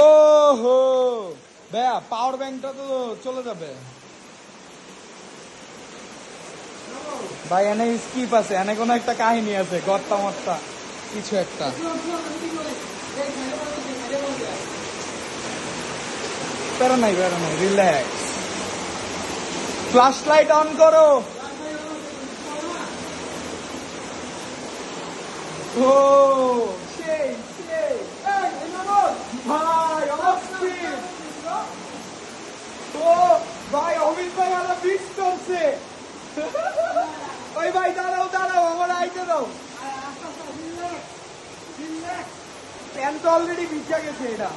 ও হো ভাইয়া, পাওয়ার ব্যাংকটা তো চলে যাবে ভাই। এনে স্কিপ আছে, এনে কোনো একটা কাহিনী আছে, গর্তা মর্তা কিছু একটা। প্যারা নাই, রিল্যাক্স। ফ্ল্যাশ লাইট অন করো। ও সেই সেই ভাই অস্থির। ও ভাই, অমিত ভাই আরো বিট করছে। ওই ভাই দাঁড়াও দাঁড়াও, আমার আইতে দাও। প্যান তো অলরেডি ভিজে গেছে। এটা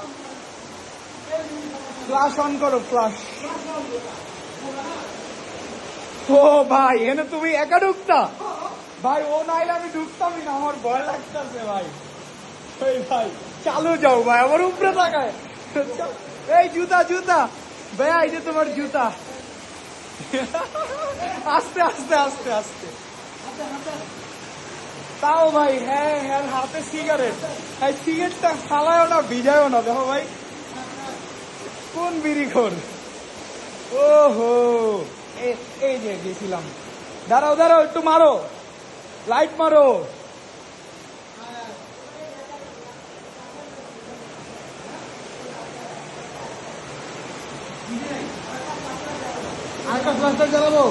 ফ্লাশ অন করো, ফ্লাশ। ও ভাই, এনে তুমি একা ঢুকতা ভাই? ও নাইলে আমি ঢুকতামই না, আমার ভয় লাগতেছে ভাই। ওই ভাই চালু যাও ভাই, আমার উপরে তাকায়। এই জুতা জুতা ভাইয়া, এই যে তোমার জুতা। আস্তে আস্তে আস্তে আস্তে তাও ভাই। হ্যাঁ হ্যাঁ, হাতে সিগারেট। এই সিগারেটটা ফালায়ও না, ভিজায়ও না। দেখো ভাই কোন বিড়ি খোর। ও হো, এই যে গেছিলাম। দাঁড়াও দাঁড়াও, একটু মারো, লাইট মারো। আরেকটা ফ্ল্যাশলাইট জ্বালাবো।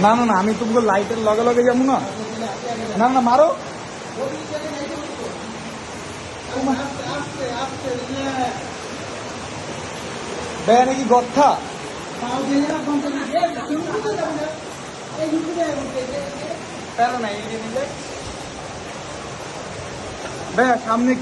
না না না, আমি তোমাকে লাইটের লগে লগে যাবো না। না না, মারো। ভাইয়া নাকি গর্থা। প্যারা নাই, ভাইয়া সামনে একটু